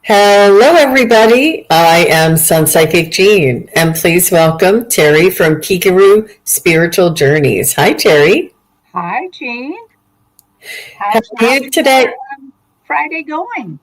Hello, everybody. I am SunPsychic Jean, and please welcome Terry from Kikaroo Spiritual Journeys. Hi, Terry. Hi, Jean. How How's are you today? your Friday going?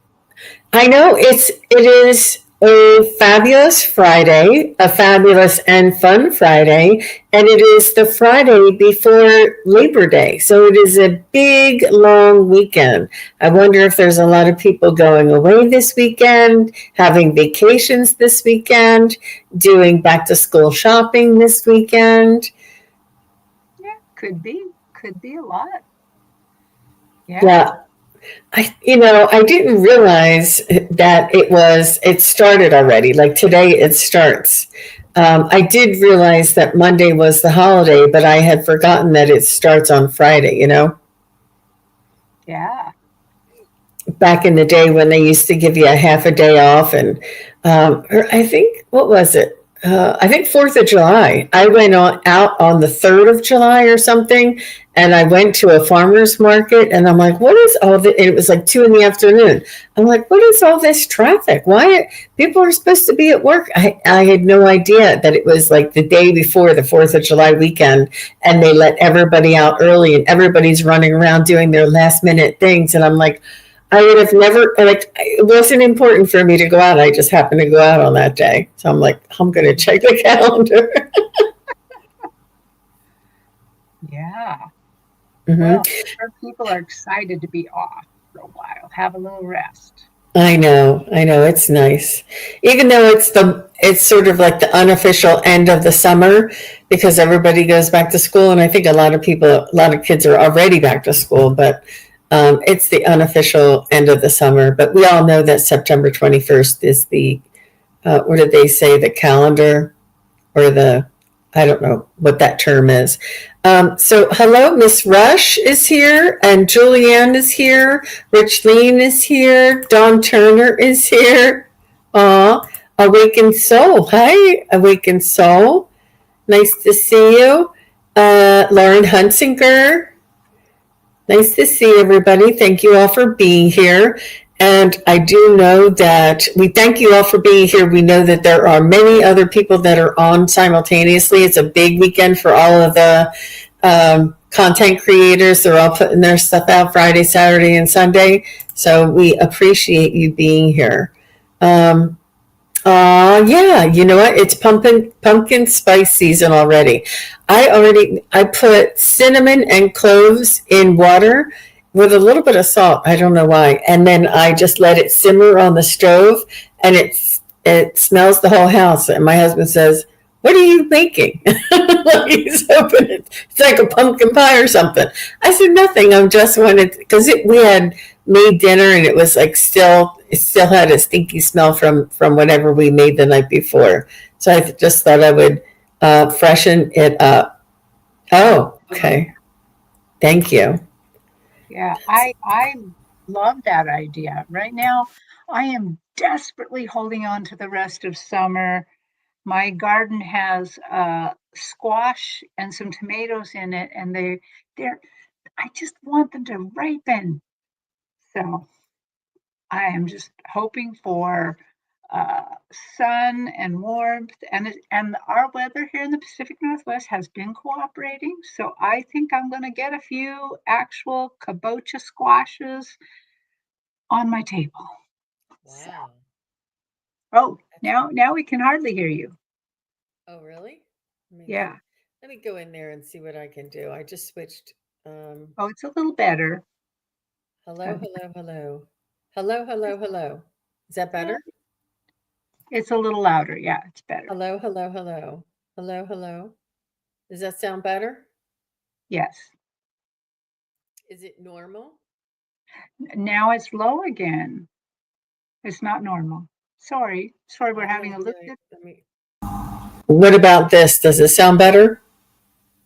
I know it is a fabulous Friday, a fabulous and fun Friday, and it is the Friday before Labor Day. So it is a big, long weekend. I wonder if there's a lot of people going away this weekend, having vacations this weekend, doing back to school shopping this weekend. Yeah, could be a lot. Yeah. Yeah. I didn't realize that it started already. Like today it starts. I did realize that Monday was the holiday, but I had forgotten that it starts on Friday. Yeah. Back in the day when they used to give you a half a day off. And or I think, what was it? I think 4th of July. I went out on the 3rd of July or something, and I went to a farmer's market, and I'm like, what is all this? And it was like 2 in the afternoon. I'm like, what is all this traffic? Why people are supposed to be at work? I had no idea that it was like the day before the 4th of July weekend, and they let everybody out early, and everybody's running around doing their last minute things. And I'm like, I would have never, like, it wasn't important for me to go out. I just happened to go out on that day. So I'm like, I'm going to check the calendar. Yeah. Mm-hmm. Well, I'm sure people are excited to be off for a while, have a little rest. I know. It's nice. Even though it's sort of like the unofficial end of the summer because everybody goes back to school. And I think a lot of kids are already back to school, but it's the unofficial end of the summer. But we all know that September 21st is what did they say, the calendar or I don't know what that term is. So hello, Miss Rush is here, and Julianne is here, Rich Lean is here, Dawn Turner is here. Aw, Awakened Soul. Hi, Awakened Soul. Nice to see you. Lauren Hunsinger. Nice to see everybody. Thank you all for being here. And I do know that we thank you all for being here. We know that there are many other people that are on simultaneously. It's a big weekend for all of the content creators. They're all putting their stuff out Friday, Saturday, and Sunday. So we appreciate you being here. Yeah, you know what? It's pumpkin spice season already. I put cinnamon and cloves in water with a little bit of salt. I don't know why. And then I just let it simmer on the stove, and it smells the whole house. And my husband says, "What are you making?" Like he's hoping it's like a pumpkin pie or something. I said, "Nothing. I'm just wanted," because we had made dinner, and it was like it still had a stinky smell from whatever we made the night before. So I just thought I would freshen it up. Oh, okay. Thank you. Yeah, I love that idea. Right now, I am desperately holding on to the rest of summer. My garden has squash and some tomatoes in it, and they're I just want them to ripen. So I am just hoping for sun and warmth, and our weather here in the Pacific Northwest has been cooperating. So I think I'm going to get a few actual kabocha squashes on my table. So, Wow. oh, now we can hardly hear you. Oh, really? Yeah. Let me go in there and see what I can do. I just switched. Um, Oh, it's a little better. hello, Uh, hello, hello. Hello, hello, hello. Is that yeah, better? it's a little louder. Yeah, it's better. Hello, hello, hello. Hello, hello. Does that sound better? Yes. Is it normal? Now it's low again. It's not normal. Sorry, we're I'm having gonna a do little it. bit. Let me. What about this? Does it sound better?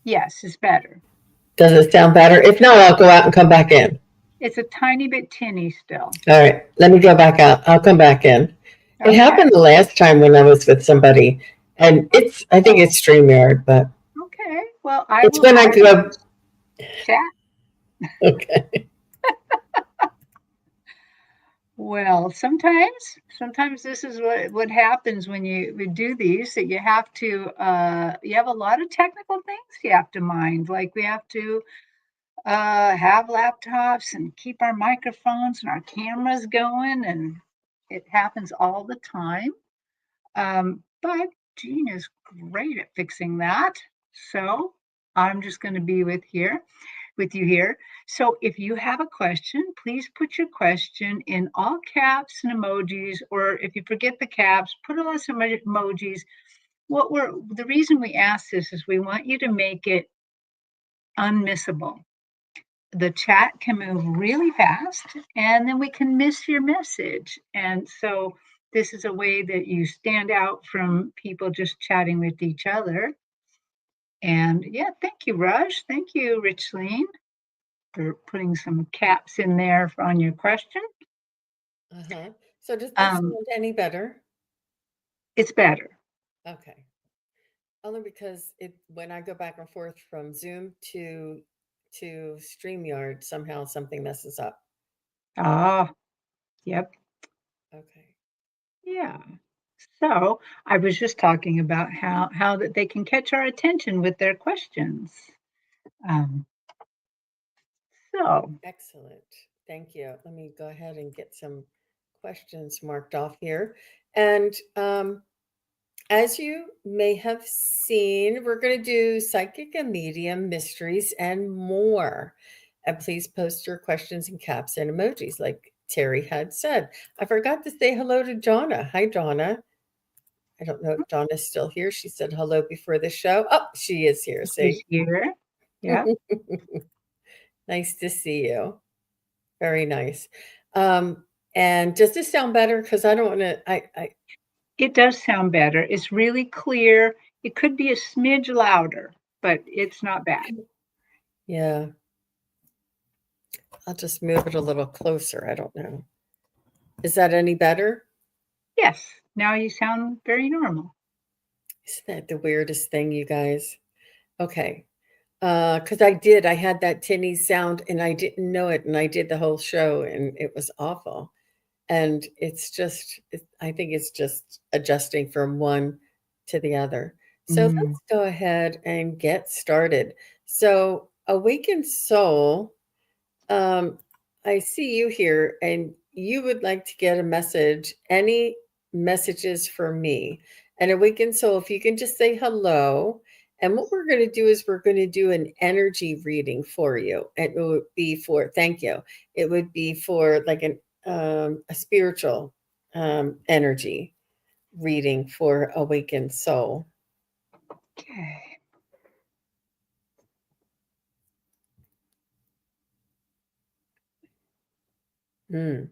Yes, it's better. Does it sound better? If not, I'll go out and come back in. It's a tiny bit tinny still. All right, let me go back out. I'll come back in. It Okay. happened the last time when I was with somebody, and I think Oh, it's StreamYard, but okay. Well, I it's will when I I will go. chat. Okay. Well, sometimes this is what happens when you do these, that you have to, you have a lot of technical things you have to mind, like we have to, have laptops and keep our microphones and our cameras going, and it happens all the time. But Jean is great at fixing that. So I'm just going to be with you here. So if you have a question, please put your question in all caps and emojis, or if you forget the caps, put all some emojis. The reason we ask this is we want you to make it unmissable. The chat can move really fast and then we can miss your message. And so this is a way that you stand out from people just chatting with each other. And yeah, thank you, Raj. Thank you, Richleen, for putting some caps in there on your question. Uh-huh. So does that Um, sound any better? it's better. Okay. Only because when I go back and forth from Zoom to StreamYard, somehow something messes up. Ah, yep. Okay. Yeah. So I was just talking about how that they can catch our attention with their questions. Um, so Excellent. Thank you. Let me go ahead and get some questions marked off here. And as you may have seen, we're going to do psychic and medium mysteries and more. And please post your questions in caps and emojis, like Terry had said. I forgot to say hello to Donna. Hi, Donna. I don't know if Donna's still here. She said hello before the show. Oh, she is here. she's See? here. Yeah. Nice to see you. Very nice. Um, and does this sound better? Because I don't want to. It does sound better. It's really clear. It could be a smidge louder, but it's not bad. Yeah, I'll just move it a little closer. I don't know. Is that any better? Yes, now you sound very normal. Isn't that the weirdest thing, you guys? Okay. Because I had that tinny sound and I didn't know it, and I did the whole show and it was awful. And I think it's just adjusting from one to the other. So Mm, let's go ahead and get started. So, Awakened Soul, um, I see you here, and you would like to get a message. Any messages for me? And Awakened Soul, if you can just say hello. And what we're going to do is we're going to do an energy reading for you. And it would be for, thank you. It would be for like a spiritual energy reading for Awakened Soul. okay. Hmm.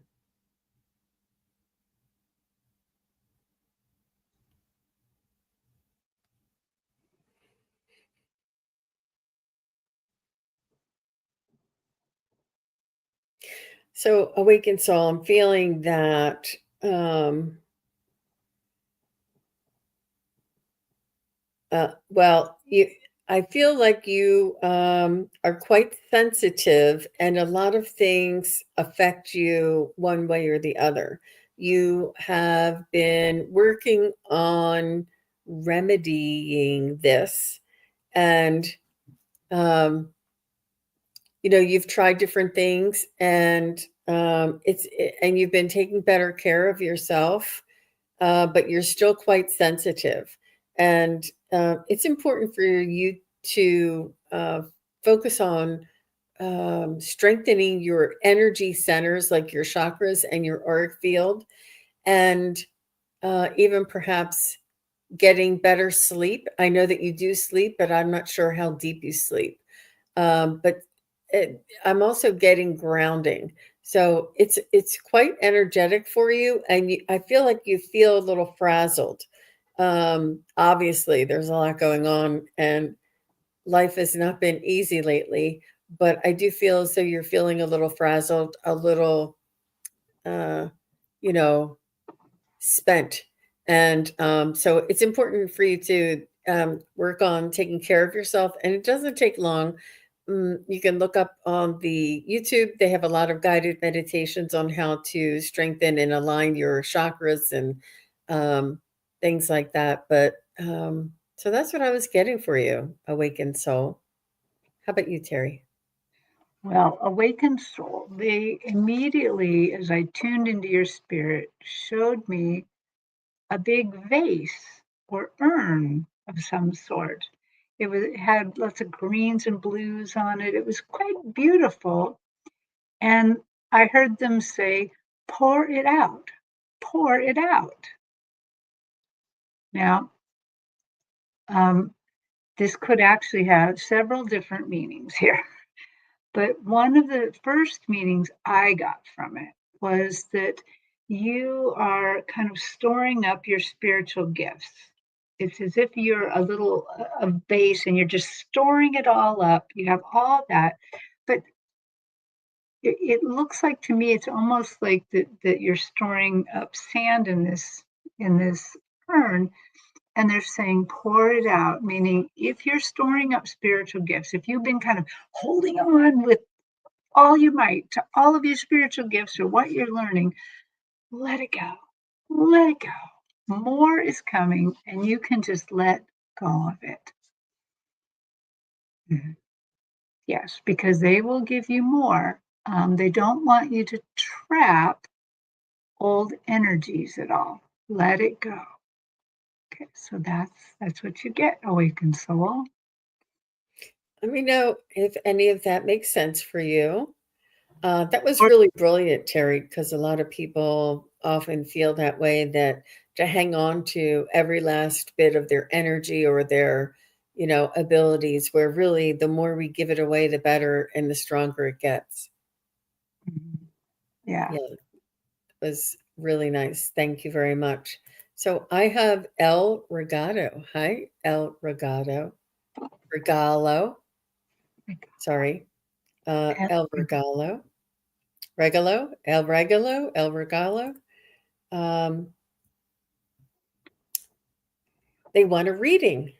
So, Awakened Soul, I'm feeling that. Um, well, I feel like you are quite sensitive, and a lot of things affect you one way or the other. You have been working on remedying this, and um, you've tried different things, and and you've been taking better care of yourself, but you're still quite sensitive. And it's important for you to focus on strengthening your energy centers, like your chakras and your auric field, and even perhaps getting better sleep. I know that you do sleep, but I'm not sure how deep you sleep. But I'm also getting grounding. So it's quite energetic for you, and I feel like you feel a little frazzled. Obviously, there's a lot going on, and life has not been easy lately. But I do feel as though you're feeling a little frazzled, a little, uh, you know, spent. And so it's important for you to work on taking care of yourself, and it doesn't take long. you can look up on the YouTube. They have a lot of guided meditations on how to strengthen and align your chakras and um, things like that. But so that's what I was getting for you, awakened soul. How about you, Terry? Well, awakened soul, they immediately, as I tuned into your spirit, showed me a big vase or urn of some sort. It had lots of greens and blues on it. It was quite beautiful. And I heard them say, pour it out, pour it out. Now, um, this could actually have several different meanings here. But one of the first meanings I got from it was that you are kind of storing up your spiritual gifts. It's as if you're a base and you're just storing it all up. You have all that, but it looks like to me it's almost like that you're storing up sand in this urn, and they're saying pour it out, meaning if you're storing up spiritual gifts, if you've been kind of holding on with all you might to all of your spiritual gifts or what you're learning, let it go. Let it go. More is coming, and you can just let go of it. Mhm. Yes, because they will give you more. They don't want you to trap old energies at all. Let it go. Okay, so that's what you get, awakened soul. Let me know if any of that makes sense for you. That was Or really brilliant, Terry, because a lot of people often feel that way, that to hang on to every last bit of their energy or their, abilities, where really the more we give it away, the better and the stronger it gets. Mhm. Yeah. Yeah, it was really nice. Thank you very much. So I have El Regado. Hi, El Regado. Regalo. Sorry. And El Regalo. Regalo. El Regalo. El Regalo. Um, they want a reading.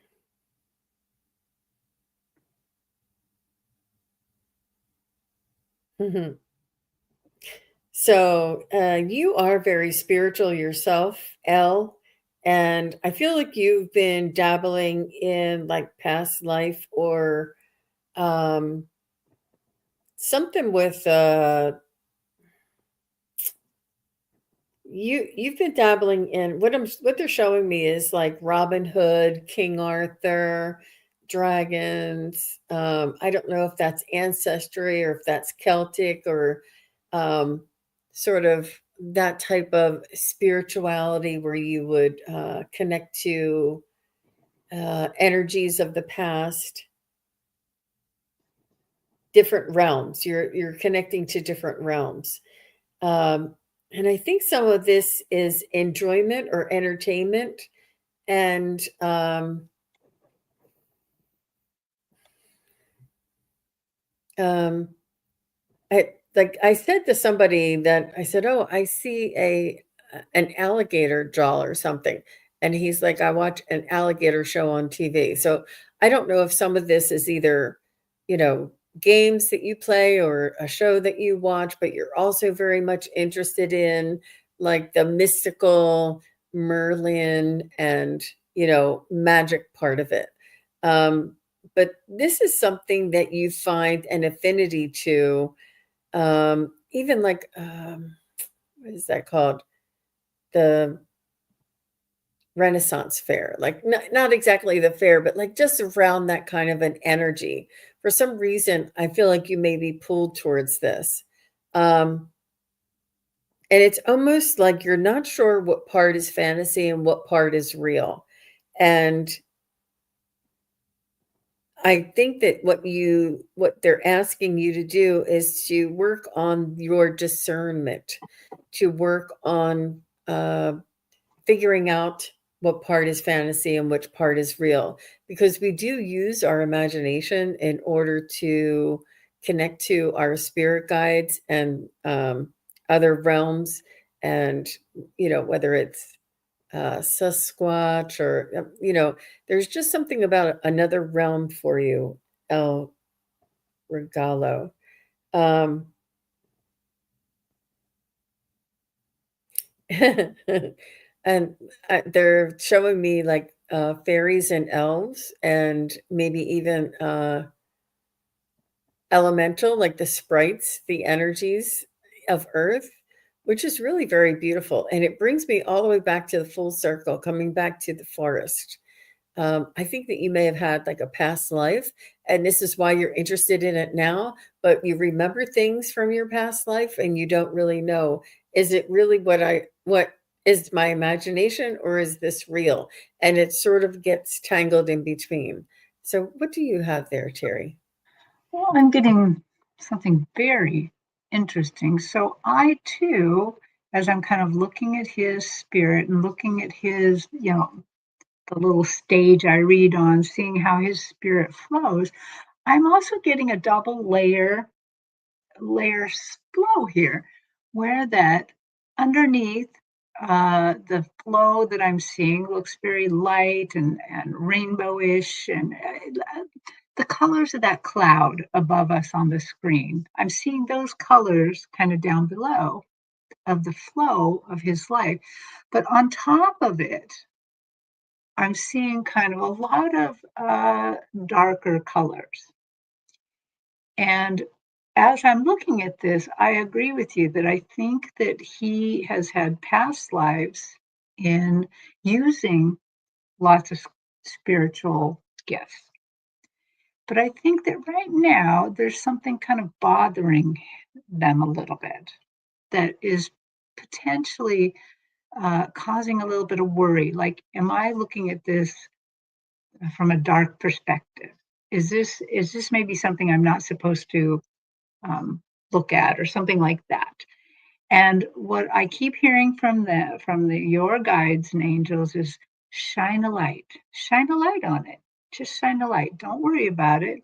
Mhm. So you are very spiritual yourself, Elle, and I feel like you've been dabbling in like past life or um, something with you've been dabbling in what they're showing me is like Robin Hood, King Arthur, dragons. I don't know if that's ancestry or if that's Celtic or um, sort of that type of spirituality where you would connect to energies of the past, different realms. You're connecting to different realms. Um, and I think some of this is enjoyment or entertainment. And um, I said to somebody that I said, "Oh, I see an alligator jaw or something," and he's like, "I watch an alligator show on TV." So I don't know if some of this is either, you know, games that you play or a show that you watch, but you're also very much interested in like the mystical Merlin and magic part of it. Um, but this is something that you find an affinity to even like what is that called, the Renaissance fair, like not exactly the fair but like just around that kind of an energy. For some reason I feel like you may be pulled towards this, um and it's almost like you're not sure what part is fantasy and what part is real. And I think that what they're asking you to do is to work on your discernment, to work on figuring out what part is fantasy and which part is real, because we do use our imagination in order to connect to our spirit guides and other realms, and whether it's Sasquatch or there's just something about another realm for you, El Regalo. Um, and they're showing me like fairies and elves, and maybe even elemental, like the sprites, the energies of Earth, which is really very beautiful. And it brings me all the way back to the full circle, coming back to the forest. I think that you may have had like a past life, and this is why you're interested in it now, but you remember things from your past life and you don't really know, is it really what is my imagination or is this real? And it sort of gets tangled in between. So what do you have there, Terry? Well, I'm getting something very interesting. So I too, as I'm kind of looking at his spirit and looking at his, the little stage I read on, seeing how his spirit flows, I'm also getting a double layer flow here, where that underneath the flow that I'm seeing looks very light and rainbowish, and the colors of that cloud above us on the screen. I'm seeing those colors kind of down below of the flow of his life. But on top of it, I'm seeing kind of a lot of darker colors. And as I'm looking at this, I agree with you that I think that he has had past lives in using lots of spiritual gifts. But I think that right now there's something kind of bothering them a little bit that is potentially causing a little bit of worry. Like, am I looking at this from a dark perspective? Is this maybe something I'm not supposed to look at, or something like that? And what I keep hearing from the your guides and angels is shine a light on it, just shine a light. Don't worry about it.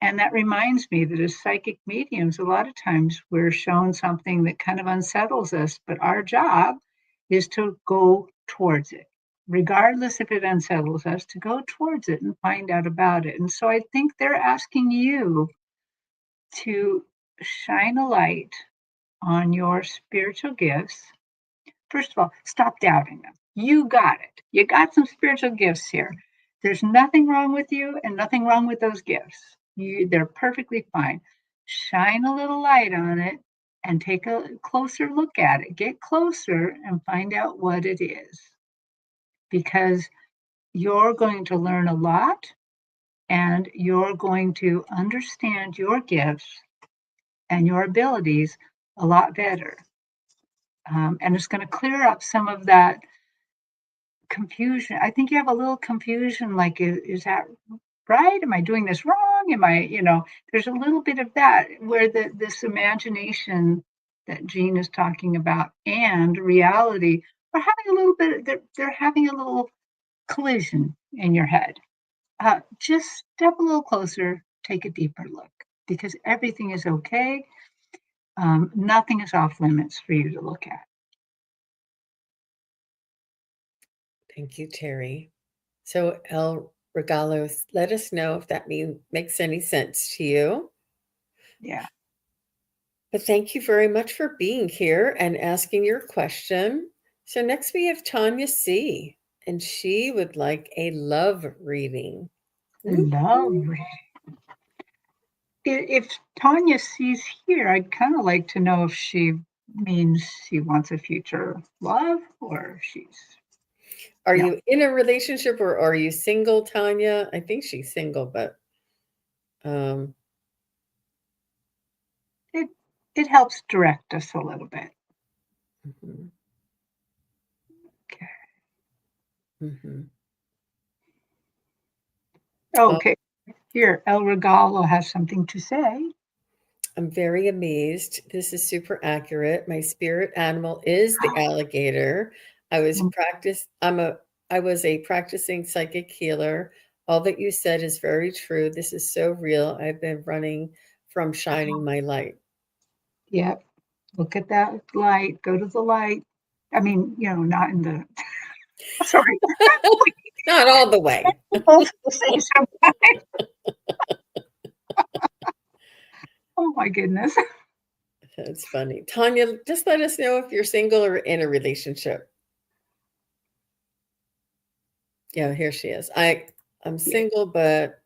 And that reminds me that as psychic mediums, a lot of times we're shown something that kind of unsettles us, but our job is to go towards it, regardless if it unsettles us, to go towards it and find out about it. And so I think they're asking you to shine a light on your spiritual gifts. First of all, stop doubting them. You got it. You got some spiritual gifts here. There's nothing wrong with you and nothing wrong with those gifts. They're perfectly fine. Shine a little light on it and take a closer look at it. Get closer and find out what it is. Because you're going to learn a lot and you're going to understand your gifts and your abilities a lot better. And it's going to clear up some of that confusion. I think you have a little confusion, like, is that right? Am I doing this wrong? There's a little bit of that where this imagination that Jean is talking about and reality are having a little bit, they're having a little collision in your head. Just step a little closer, take a deeper look, because everything is okay. Nothing is off limits for you to look at. Thank you, Terry. So, El Regalos, let us know if that makes any sense to you. Yeah. But thank you very much for being here and asking your question. So, next we have Tanya C., and she would like a love reading. Love. If Tanya sees here, I'd kind of like to know if she means she wants a future love, or she's, Are yeah, you in a relationship or are you single, Tanya? I think she's single, but um, it it helps direct us a little bit. mhm, Okay. mhm. Oh, Okay. Here, El Regalo has something to say. I'm very amazed. This is super accurate. My spirit animal is the alligator. I was practice. I was a practicing psychic healer. All that you said is very true. This is so real. I've been running from shining my light. Yep. Look at that light. Go to the light. I mean, not in the. Sorry, Not all the way. both at the same time. Oh my goodness. That's funny. Tanya, just let us know if you're single or in a relationship. Yeah, here she is. I'm Yeah. single, but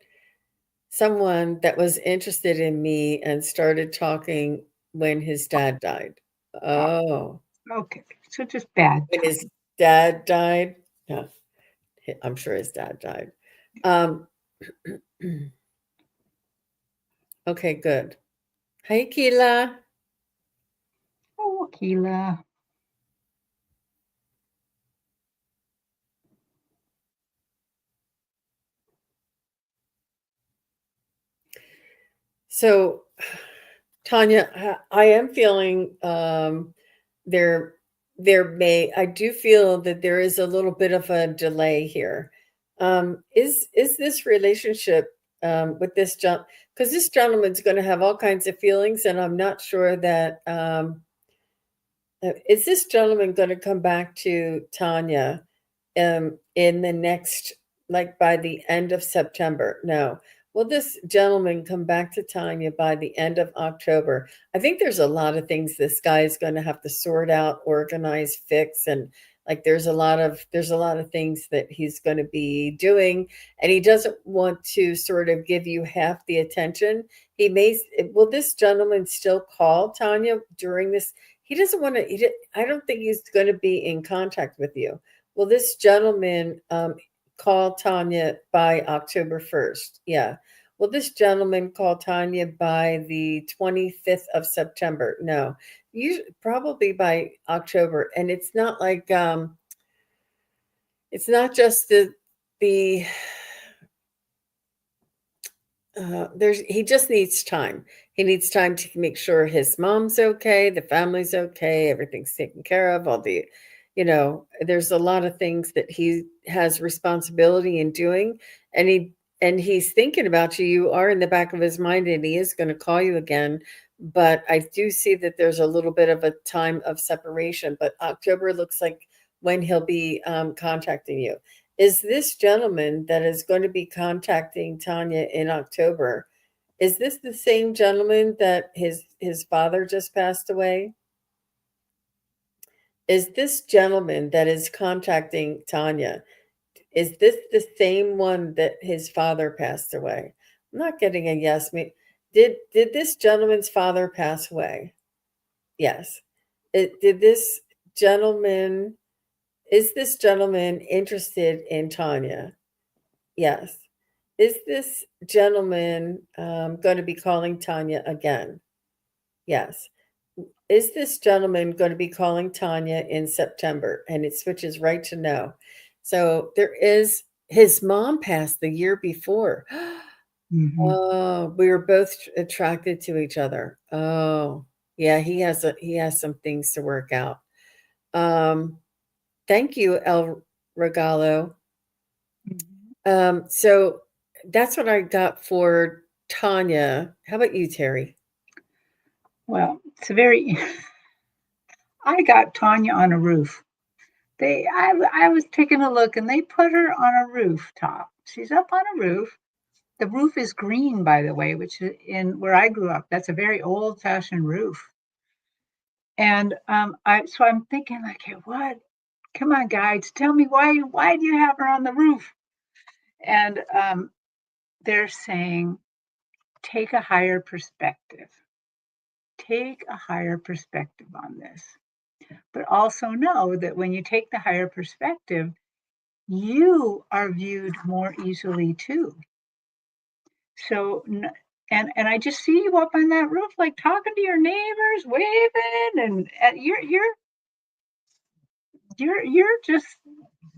someone that was interested in me and started talking when his dad died. Oh, Oh, okay. So just bad when his time. dad died? Yeah, I'm sure his dad died. Um, okay, good. Hi, Keela. Oh, Keela. So, Tanya, I am feeling there I do feel that there is a little bit of a delay here. Is this relationship with this because this gentleman's going to have all kinds of feelings, and I'm not sure that is this gentleman going to come back to Tanya in the next, like by the end of September? No. Will this gentleman come back to Tanya by the end of October? I think there's a lot of things this guy is going to have to sort out, organize, fix, and like there's a lot of things that he's going to be doing, and he doesn't want to sort of give you half the attention. He may will this gentleman still call Tanya during this? He doesn't want to. I don't think he's going to be in contact with you. Will this gentleman call Tanya by October 1st? Yeah. Will this gentleman call Tanya by the 25th of September? No. Probably by October. And it's not like it's not just the he just needs time. He needs time to make sure his mom's okay, the family's okay, everything's taken care of, there's a lot of things that he has responsibility in doing, and he's thinking about you. You are in the back of his mind, and he is going to call you again. But I do see that there's a little bit of a time of separation, but October looks like when he'll be contacting you. Is this gentleman that is going to be contacting Tanya in October, is this the same gentleman that his father just passed away? Is this gentleman that is contacting Tanya, is this the same one that his father passed away? I'm not getting a yes. Did this gentleman's father pass away? Yes. Did this gentleman is this gentleman interested in Tanya? Yes. Is this gentleman going to be calling Tanya again? Yes. Is this gentleman going to be calling Tanya in September? And it switches right to no. So there is his mom passed the year before. Hmm. Oh, we were both attracted to each other. Oh, yeah, he has some things to work out. Um, thank you, El Regalo. Hmm. So that's what I got for Tanya. How about you, Terry? Well, it's a very, I got Tanya on a roof. I was taking a look and they put her on a rooftop. She's up on a roof. The roof is green, by the way, which is in where I grew up. That's a very old fashioned roof. And so I'm thinking like, hey, what? Come on, guys, tell me why do you have her on the roof? And they're saying, take a higher perspective. Take a higher perspective on this. But also know that when you take the higher perspective, you are viewed more easily too. So, and I just see you up on that roof, like talking to your neighbors, waving, and you're just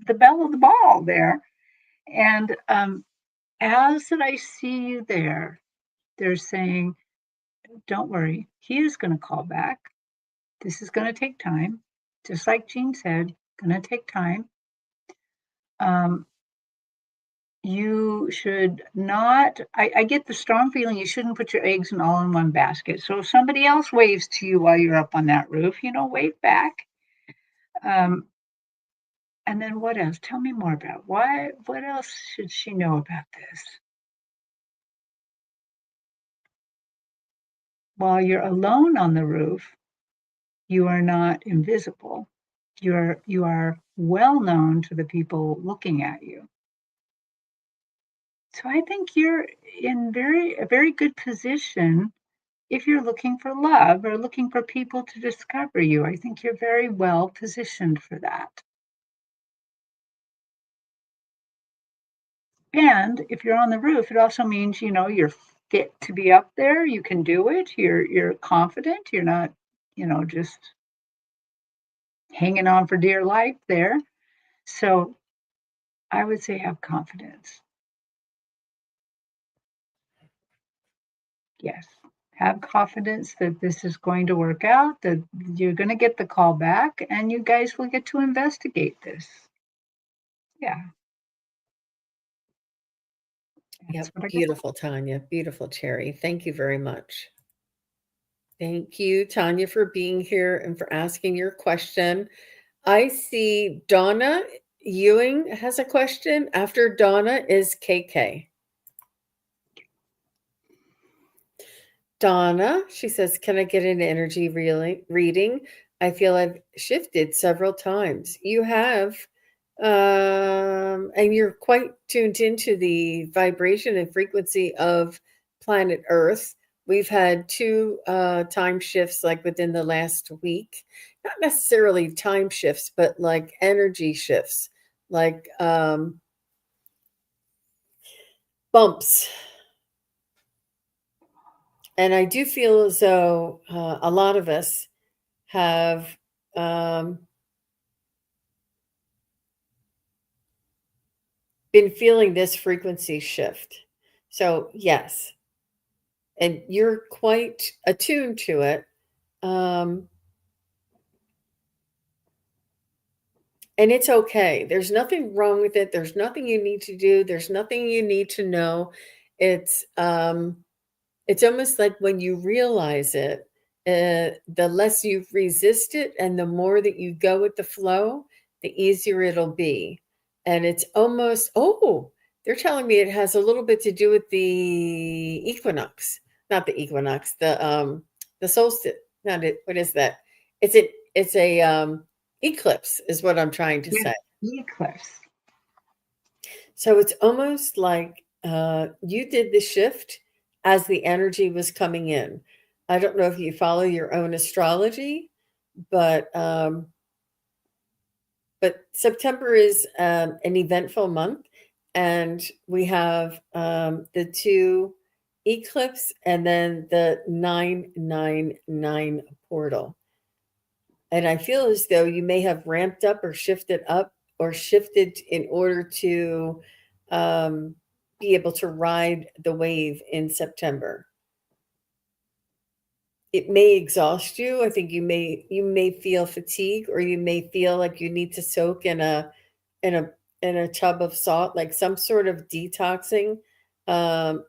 the belle of the ball there. And as that I see you there, they're saying, "Don't worry, he is going to call back. This is going to take time, just like Jean said, going to take time. Um, you should not, I get the strong feeling you shouldn't put your eggs in all in one basket. So if somebody else waves to you while you're up on that roof, wave back. Um, and then what else? Tell me more about what else should she know about this? while you're alone on the roof, you are not invisible. You are well known to the people looking at you. So I think you're in a very good position if you're looking for love or looking for people to discover you. I think you're very well positioned for that. And if you're on the roof, it also means, you're fit to be up there. You can do it. You're confident. You're not, just hanging on for dear life there. So I would say have confidence. Yes. Have confidence that this is going to work out, that you're going to get the call back, and you guys will get to investigate this. Yeah. That's Yep. what I got. Beautiful, Tanya. Beautiful, Cherry. Thank you very much. Thank you, Tanya, for being here and for asking your question. I see Donna Ewing has a question. After Donna is KK. Donna, she says, can I get an energy reading? I feel I've shifted several times. You have, and you're quite tuned into the vibration and frequency of planet Earth. We've had two time shifts like within the last week. Not necessarily time shifts, but like energy shifts, like bumps. And I do feel as though a lot of us have been feeling this frequency shift. So, yes, and you're quite attuned to it. Um, and it's okay. There's nothing wrong with it. There's nothing you need to do. There's nothing you need to know. It's um, It's almost like when you realize it, the less you resist it and the more that you go with the flow, the easier it'll be. And it's almost, oh, they're telling me it has a little bit to do with the equinox, not the equinox, the solstice. Not it. What is that? It's a eclipse is what I'm trying to Yes, say. eclipse. So it's almost like you did the shift as the energy was coming in. I don't know if you follow your own astrology, but um, but September is an eventful month, and we have the two eclipse and then the 999 portal. And I feel as though you may have ramped up or shifted in order to um, be able to ride the wave in September. It may exhaust you. I think you may feel fatigue, or you may feel like you need to soak in a in a tub of salt, like some sort of detoxing. Um,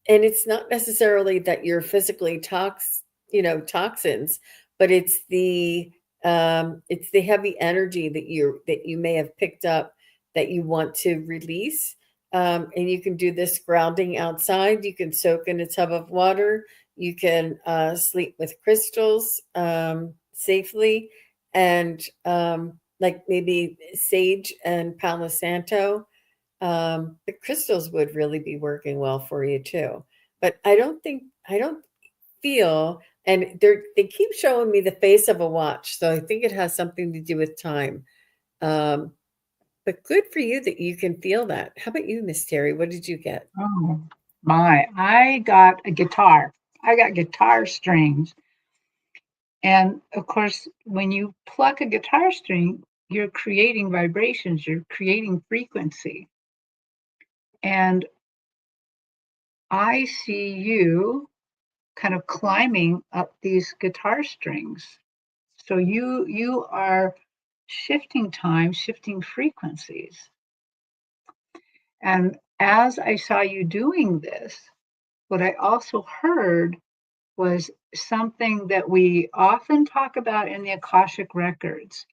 and it's not necessarily that you're physically toxins, but it's the heavy energy that you may have picked up that you want to release. And you can do this grounding outside. You can soak in a tub of water. You can sleep with crystals safely, and like maybe sage and palo santo. The crystals would really be working well for you too. But I don't feel, and they keep showing me the face of a watch, so I think it has something to do with time. Um, but good for you that you can feel that. How about you, Miss Terry? What did you get? Oh my, I got a guitar. I got guitar strings. And of course, when you pluck a guitar string, you're creating vibrations, you're creating frequency. And I see you kind of climbing up these guitar strings. So you are shifting time, shifting frequencies. And as I saw you doing this, what I also heard was something that we often talk about in the Akashic records.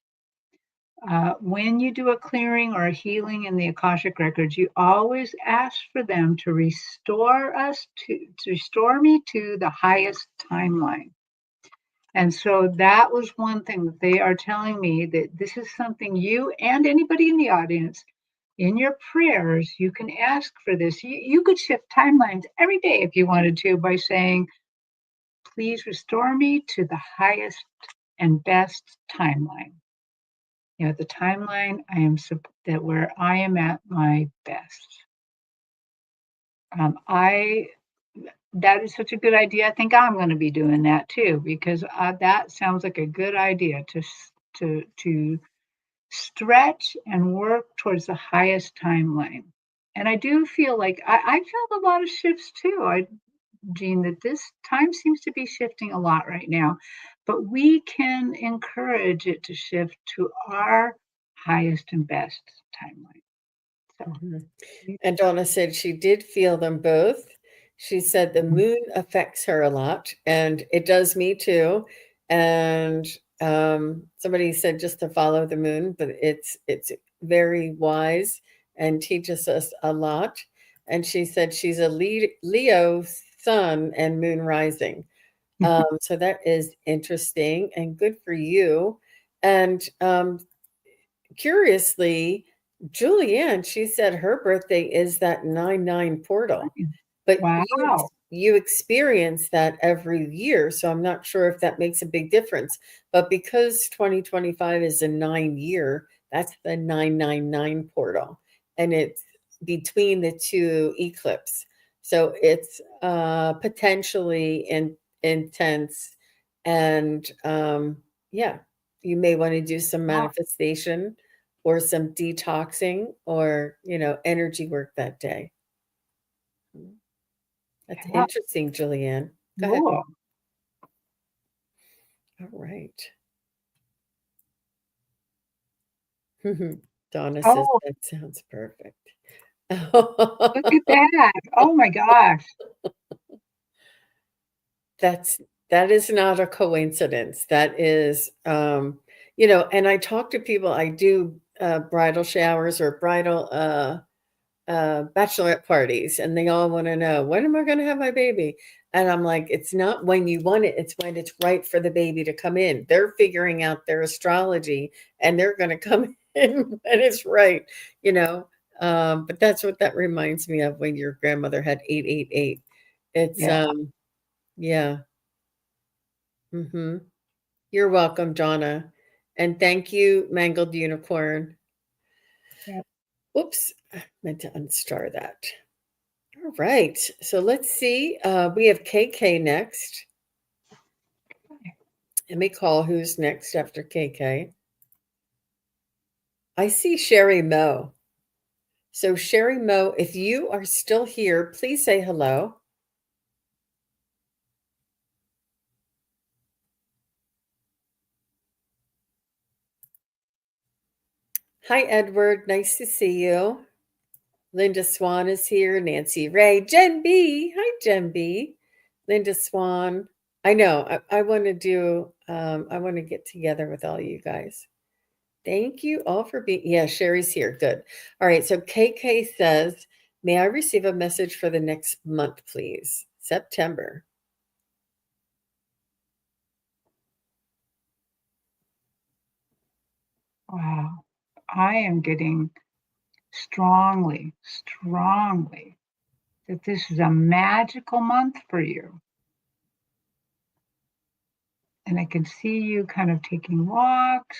When you do a clearing or a healing in the Akashic records, you always ask for them to restore to restore me to the highest timeline. And so that was one thing that they are telling me, that this is something you and anybody in the audience, in your prayers, you can ask for this. You could shift timelines every day if you wanted to by saying, please restore me to the highest and best timeline. The timeline that where I am at my best. I That is such a good idea. I think I'm going to be doing that too, because that sounds like a good idea to stretch and work towards the highest timeline. And I do feel like I felt a lot of shifts too. Jean, that this time seems to be shifting a lot right now, but we can encourage it to shift to our highest and best timeline. So, Mhm. And Donna said she did feel them both. She said the moon affects her a lot, and it does me too. And somebody said just to follow the moon, but it's very wise and teaches us a lot. And she said she's a Leo sun and moon rising. So that is interesting and good for you. And curiously, Julianne, she said her birthday is that 9/9 portal, but wow. you experience that every year, so I'm not sure if that makes a big difference. But because 2025 is a 9 year, that's the 999 portal, and it's between the two eclipse. So it's potentially intense, and yeah, you may want to do some Wow. manifestation or some detoxing or, energy work that day. That's Yeah. interesting, Julianne. Go ahead. Cool. All right. Donna says Oh, that sounds perfect. look at that. Oh my gosh. That's that is not a coincidence. That is, and I talk to people. I do bridal showers or bridal bachelorette parties, and they all want to know, when am I going to have my baby? And I'm like, it's not when you want it, it's when it's right for the baby to come in. They're figuring out their astrology, and they're going to come in when it's right, you know. But that's what that reminds me of, when your grandmother had 888. It's Yeah. yeah. Hmm. You're welcome, Donna. And thank you, Mangled Unicorn. Yeah. Oops, I meant to unstar that. All right. So let's see. We have KK next. Let me call who's next after KK. I see Sherry Moe. So, Sherry Moe, if you are still here, please say hello. Hi, Edward. Nice to see you. Linda Swan is here. Nancy Ray. Jen B. Hi, Jen B. Linda Swan. I know. I want to I want to get together with all you guys. Thank you all for being. Yeah, Sherry's here. Good. All right. So KK says, may I receive a message for the next month, please? September. Wow. I am getting strongly that this is a magical month for you. And I can see you kind of taking walks,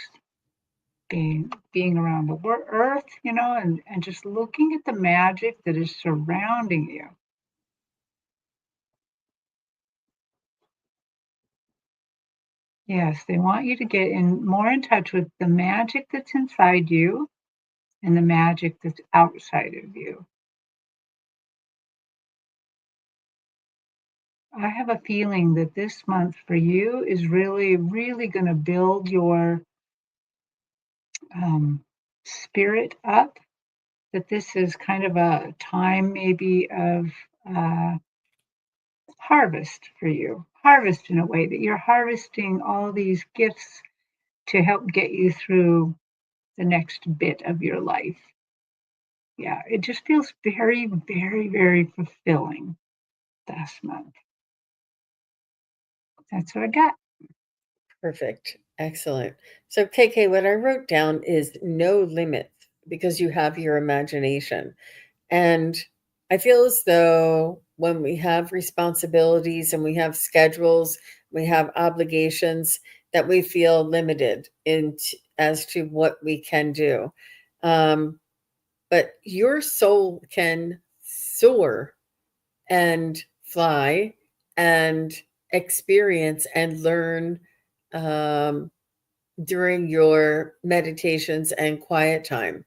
being around the earth, and just looking at the magic that is surrounding you. Yes, they want you to get more in touch with the magic that's inside you and the magic that's outside of you. I have a feeling that this month for you is really, really going to build your spirit up. That this is kind of a time, maybe, of uh, harvest for you. Harvest in a way that you're harvesting all these gifts to help get you through the next bit of your life. Yeah, it just feels very, very, very fulfilling this month. That's what I got. Perfect. Excellent. So, KK, what I wrote down is no limits because you have your imagination. And I feel as though when we have responsibilities and we have schedules, we have obligations, that we feel limited as to what we can do. Um, but your soul can soar and fly and experience and learn um, during your meditations and quiet time.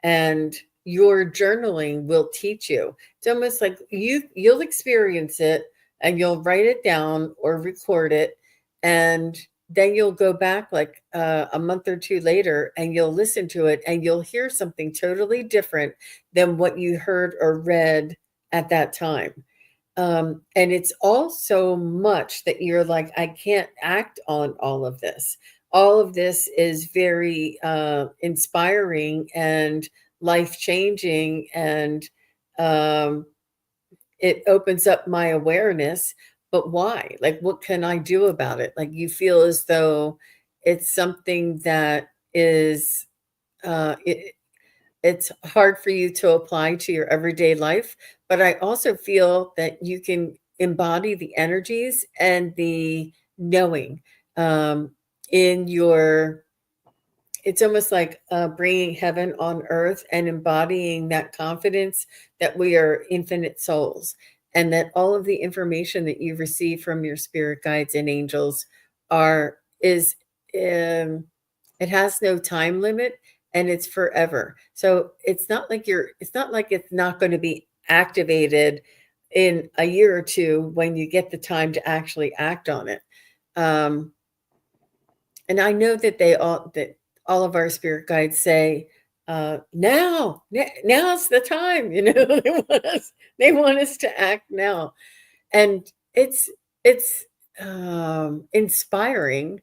And your journaling will teach you. It's almost like you'll experience it and you'll write it down or record it, and then you'll go back like a month or two later and you'll listen to it and you'll hear something totally different than what you heard or read at that time. And it's all so much that you're like, I can't act on all of this. All of this is very inspiring and life changing, and um, it opens up my awareness. But why? Like, what can I do about it? Like, you feel as though it's something that is it's hard for you to apply to your everyday life, but I also feel that you can embody the energies and the knowing um, in your. It's almost like bringing heaven on earth and embodying that confidence that we are infinite souls, and that all of the information that you receive from your spirit guides and angels are is um, it has no time limit, and it's forever. So it's not like it's not going to be activated in a year or two when you get the time to actually act on it. Um, and I know that all of our spirit guides say, now's the time, they want us to act now. And it's inspiring,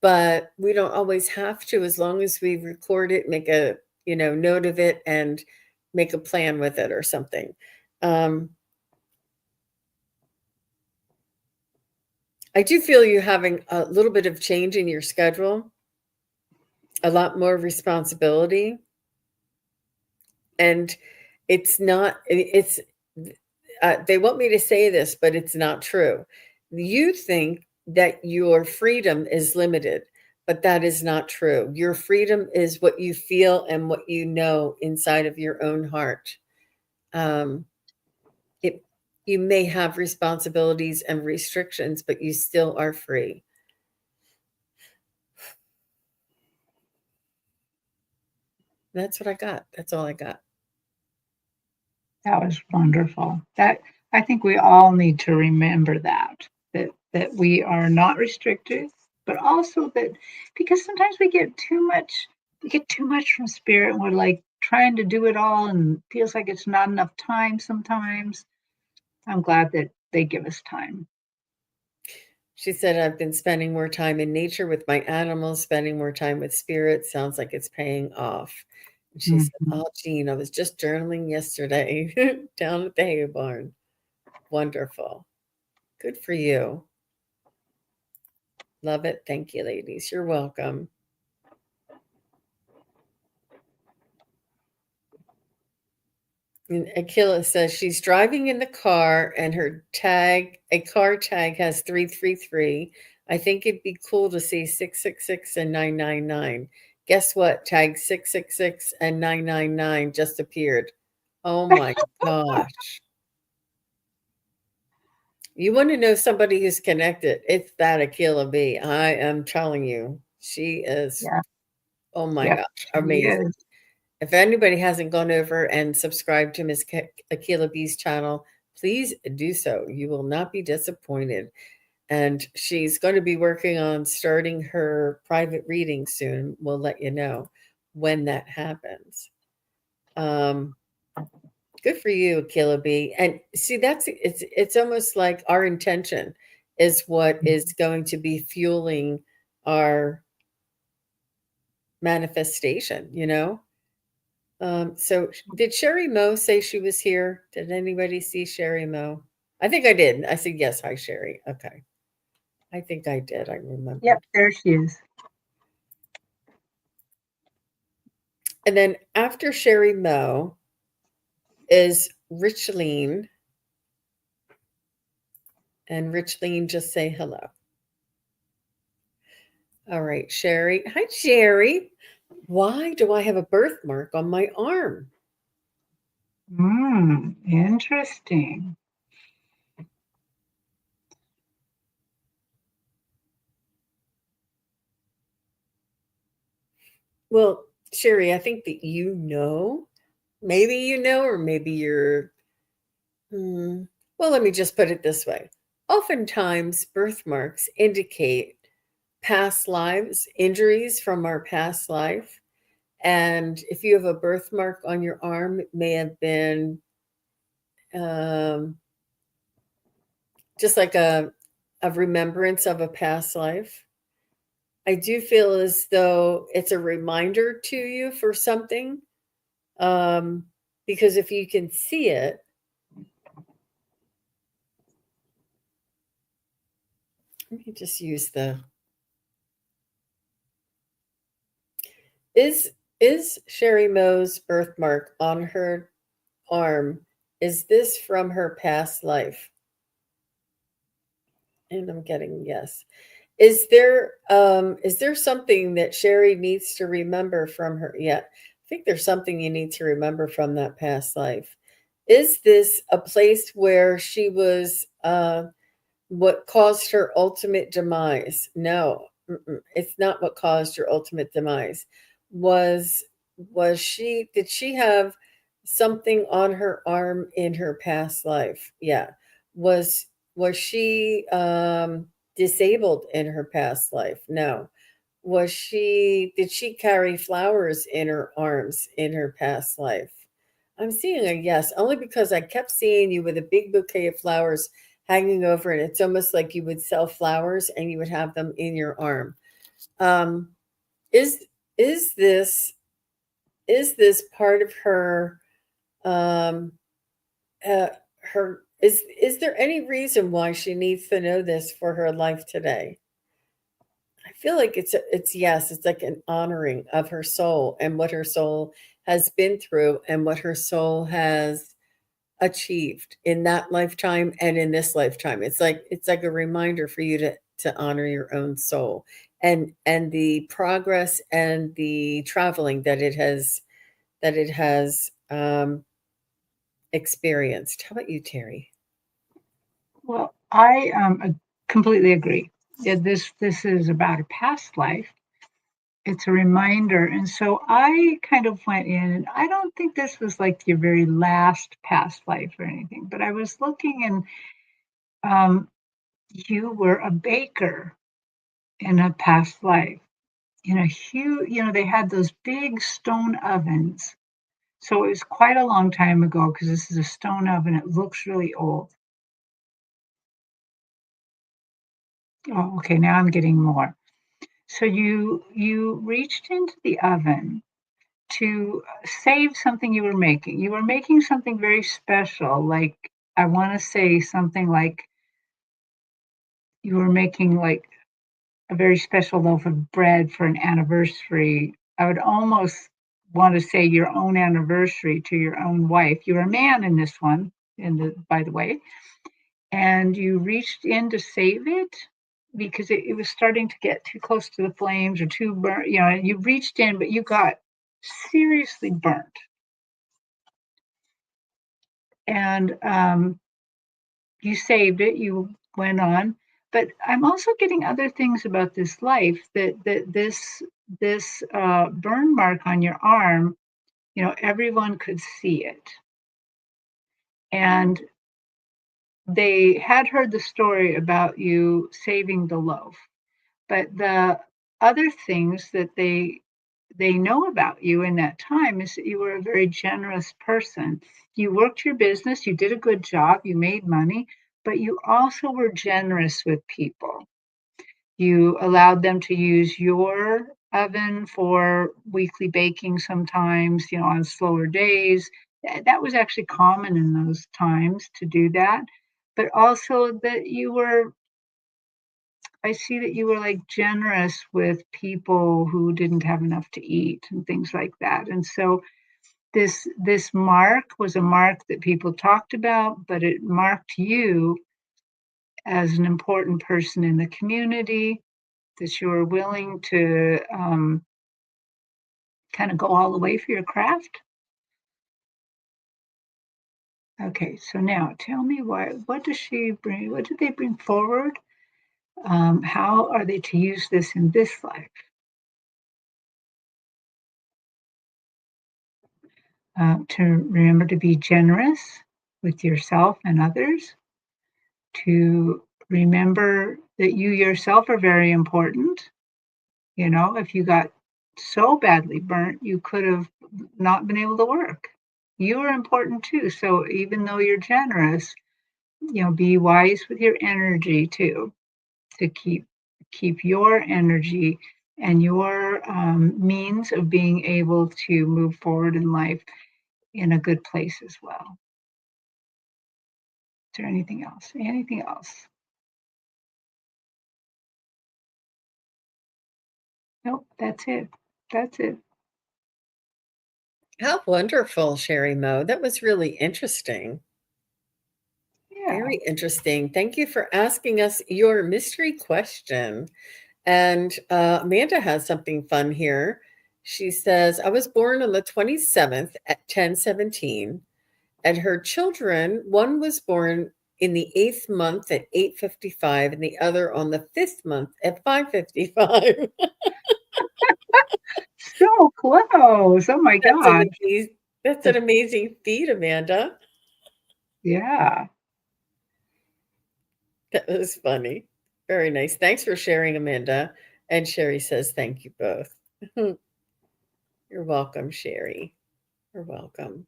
but we don't always have to, as long as we record it, make a, note of it and make a plan with it or something. Um, I do feel you having a little bit of change in your schedule, a lot more responsibility, and it's not it's they want me to say this, but it's not true. You think that your freedom is limited, but that is not true. Your freedom is what you feel and what you know inside of your own heart. um it You may have responsibilities and restrictions, but you still are free. That's what I got. That's all I got. That was wonderful. That I think we all need to remember that we are not restricted, but also that because sometimes we get too much from spirit, and we're like trying to do it all and feels like it's not enough time sometimes. I'm glad that they give us time. She said, I've been spending more time in nature with my animals, spending more time with spirit. Sounds like it's paying off. And she said, Mhm. oh, Jean, I was just journaling yesterday down at the hay barn. Wonderful. Good for you. Love it. Thank you, ladies. You're welcome. And Akila says she's driving in the car and a car tag has 333. I think it'd be cool to see 666 and 999. Guess what? Tag 666 and 999 just appeared. Oh my gosh. You want to know somebody who's connected? It's that Akila B. I am telling you. She is, Yeah, oh my yep, gosh, she amazing. is. If anybody hasn't gone over and subscribed to Miss Akila B's channel, please do so. You will not be disappointed. And she's going to be working on starting her private reading soon. We'll let you know when that happens. Good for you, Akila B. And see, it's almost like our intention is what is going to be fueling our manifestation, So did Sherry Moe say she was here? Did anybody see Sherry Moe? I think I did. I said, yes, hi, Sherry. Okay. I think I did. I remember. Yep, there she is. And then after Sherry Moe is Richleen. And Richleen, just say hello. All right, Sherry. Hi, Sherry. Why do I have a birthmark on my arm? Interesting. Well, Sherry, I think that maybe or maybe you're, well, let me just put it this way. Oftentimes, birthmarks indicate past lives, injuries from our past life. And if you have a birthmark on your arm, it may have been just like a remembrance of a past life. I do feel as though it's a reminder to you for something, because if you can see it, let me just use is Sherry Moe's birthmark on her arm, is this from her past life? And I'm getting yes. Is there something that Sherry needs to remember from her? Yeah, I think there's something you need to remember from that past life. Is this a place where she was what caused her ultimate demise? No, it's not what caused her ultimate demise. Was did she have something on her arm in her past life? Yeah. Was she disabled in her past life? No. Did she carry flowers in her arms in her past life? I'm seeing a yes, only because I kept seeing you with a big bouquet of flowers hanging over, and it's almost like you would sell flowers and you would have them in your arm. Um, is is this part of her um her is there any reason why she needs to know this for her life today? I feel like it's yes, it's like an honoring of her soul and what her soul has been through and what her soul has achieved in that lifetime and in this lifetime. It's like a reminder for you to honor your own soul and the progress and the traveling that it has experienced. How about you, Terry? Well, I completely agree. Yeah, this is about a past life. It's a reminder, and so I kind of went in, and I don't think this was like your very last past life or anything, but I was looking, and you were a baker in a past life. In a huge, they had those big stone ovens. So it was quite a long time ago because this is a stone oven. It looks really old. Oh, okay, now I'm getting more. So you reached into the oven to save something you were making. You were making something very special, like I want to say something like you were making like a very special loaf of bread for an anniversary. I would almost want to say your own anniversary to your own wife. You're a man in this one, by the way, and you reached in to save it because it was starting to get too close to the flames or too burnt. You reached in, but you got seriously burnt. And you saved it. You went on. But I'm also getting other things about this life that this burn mark on your arm, everyone could see it. And they had heard the story about you saving the loaf. But the other things that they know about you in that time is that you were a very generous person. You worked your business, you did a good job, you made money, but you also were generous with people. You allowed them to use your oven for weekly baking sometimes, on slower days. That was actually common in those times to do that. But also that I see that you were like generous with people who didn't have enough to eat and things like that. And so this mark was a mark that people talked about, but it marked you as an important person in the community, that you were willing to kind of go all the way for your craft. Okay, so now tell me what does she bring? What did they bring forward? How are they to use this in this life? To remember to be generous with yourself and others, to remember that you yourself are very important. If you got so badly burnt, you could have not been able to work. You are important too. So even though you're generous, be wise with your energy too, to keep your energy and your means of being able to move forward in life in a good place as well. Is there anything else? Anything else? Nope, that's it. That's it. How wonderful, Sherry Moe. That was really interesting. Yeah. Very interesting. Thank you for asking us your mystery question. And Amanda has something fun here. She says, I was born on the 27th at 10:17, and her children, one was born in the 8th month at 8:55, and the other on the 5th month at 5:55. So close. Oh my That's an God. amazing, that's an amazing feat, Amanda. Yeah. That was funny. Very nice. Thanks for sharing, Amanda. And Sherry says, thank you both. You're welcome, Sherry. You're welcome.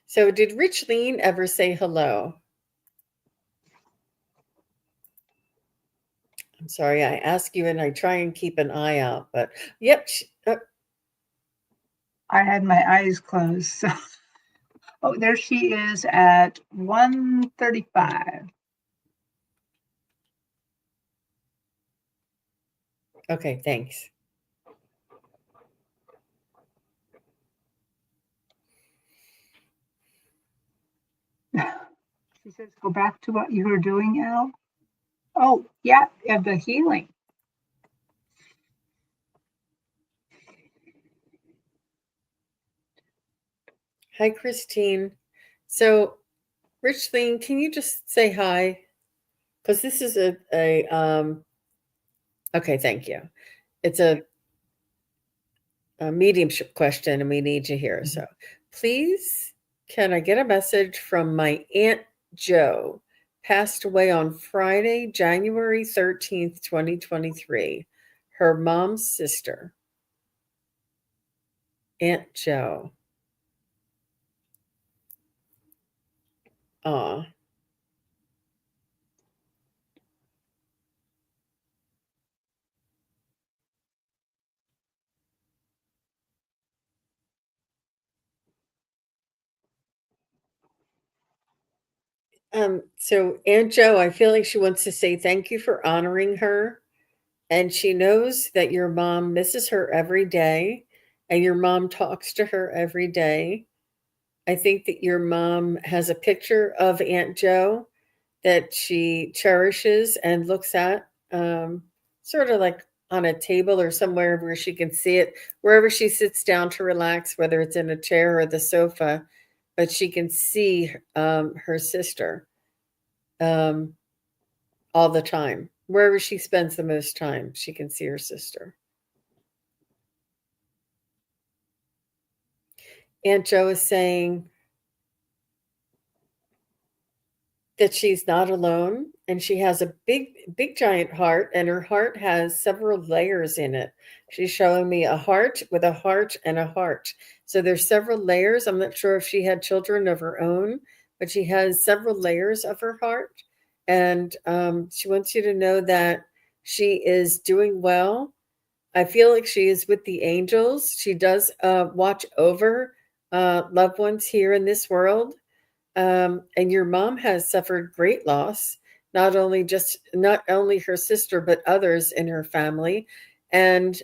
So, did Rich Lean ever say hello? I'm sorry, I ask you and I try and keep an eye out, but yep. I had my eyes closed. So. Oh, there she is at 1:35. Okay, thanks. She says, go back to what you were doing, Elle. Oh, yeah, the healing. Hi, Christine. So, Rich Lean, can you just say hi? Because this is okay, thank you. It's a mediumship question and we need you here. So, please, can I get a message from my Aunt Jo? Passed away on Friday, January 13th, 2023. Her mom's sister, Aunt Jo. Aw. So Aunt Jo, I feel like she wants to say thank you for honoring her. And she knows that your mom misses her every day and your mom talks to her every day. I think that your mom has a picture of Aunt Jo that she cherishes and looks at, sort of like on a table or somewhere where she can see it, wherever she sits down to relax, whether it's in a chair or the sofa, but she can see her sister um, all the time. Wherever she spends the most time, she can see her sister. Aunt Jo is saying that she's not alone and she has a big giant heart and her heart has several layers in it. She's showing me a heart with a heart and a heart. So there's several layers. I'm not sure if she had children of her own, but she has several layers of her heart. And she wants you to know that she is doing well. I feel like she is with the angels. She does watch over loved ones here in this world. And your mom has suffered great loss, not only her sister, but others in her family. And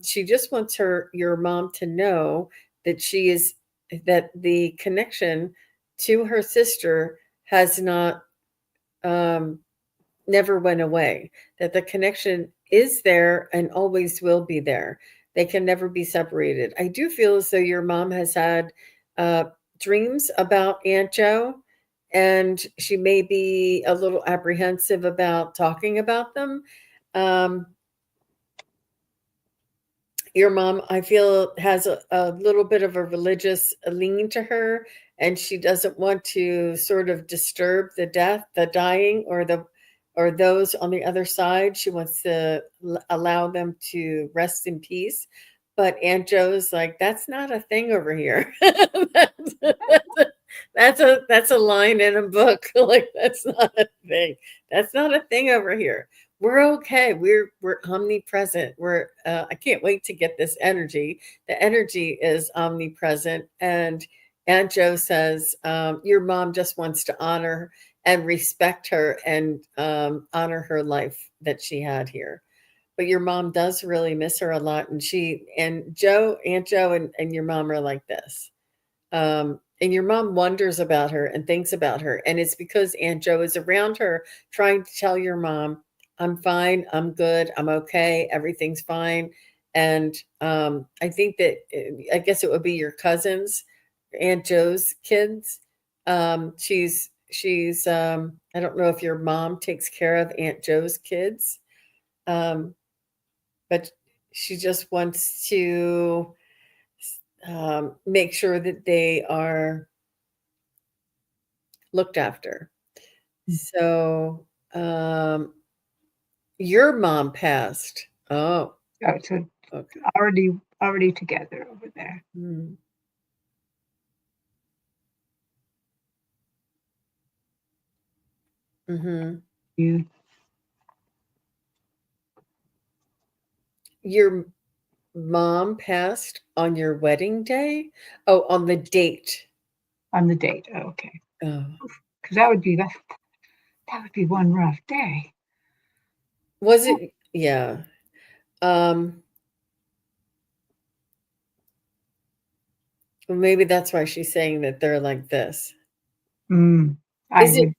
she just wants your mom to know that that the connection to her sister has not um, never went away, that the connection is there and always will be there. They can never be separated. I do feel as though your mom has had uh, dreams about Aunt Joe, and she may be a little apprehensive about talking about them. Um, your mom, I feel, has a little bit of a religious lean to her, and she doesn't want to sort of disturb the dying, or those on the other side. She wants to allow them to rest in peace. But Aunt Joe's like, that's not a thing over here. That's a line in a book. Like, that's not a thing. That's not a thing over here. We're okay. We're omnipresent. I can't wait to get this energy. The energy is omnipresent. And Aunt Joe says, your mom just wants to honor and respect her, and honor her life that she had here. But your mom does really miss her a lot, and Aunt Joe, and your mom are like this. And your mom wonders about her and thinks about her. And it's because Aunt Joe is around her trying to tell your mom, I'm fine, I'm good, I'm okay, everything's fine. And I think that, I guess it would be your cousins, Aunt Joe's kids. I don't know if your mom takes care of Aunt Joe's kids, um, but she just wants to make sure that they are looked after. So, your mom passed. Oh, Oh, so okay. already together over there. Mm. Mhm. You Your mom passed on your wedding day? Oh, on the date. on the date. Oh, okay. Oh. Because that would be one rough day. Was it? Yeah. Um, well, maybe that's why she's saying that they're like this. Mm, I Is it? would.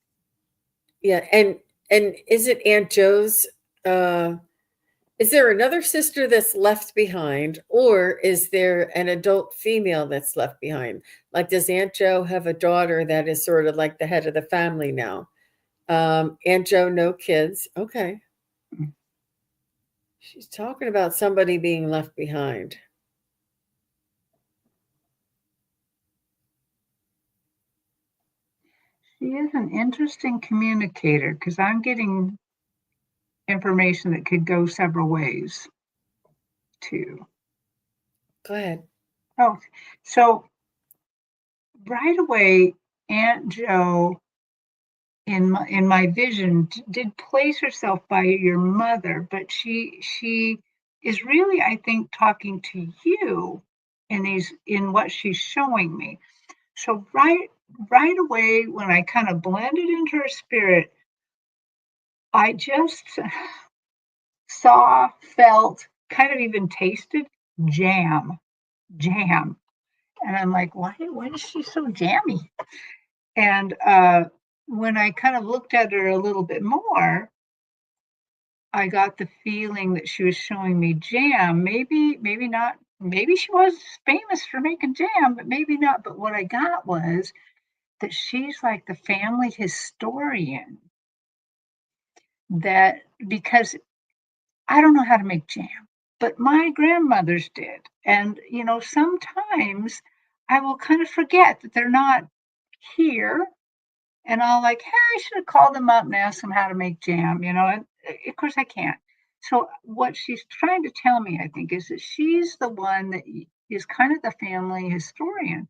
Yeah, and is it Aunt Joe's uh is there another sister that's left behind, or is there an adult female that's left behind? Like, does Aunt Joe have a daughter that is sort of like the head of the family now? Aunt Joe, no kids. Okay. She's talking about somebody being left behind. She is an interesting communicator because I'm getting information that could go several ways too. Go ahead. Oh, so right away, Aunt Joe in my vision did place herself by your mother, but she is really, I think, talking to you in what she's showing me. So right away when I kind of blended into her spirit, I just saw, felt, kind of even tasted jam, jam. And I'm like, why is she so jammy? And when I kind of looked at her a little bit more, I got the feeling that she was showing me jam. Maybe not. Maybe she was famous for making jam, but maybe not. But what I got was that she's like the family historian. That because I don't know how to make jam, but my grandmothers did. And, sometimes I will kind of forget that they're not here. And I'll like, hey, I should have called them up and asked them how to make jam. And of course I can't. So what she's trying to tell me, I think, is that she's the one that is kind of the family historian,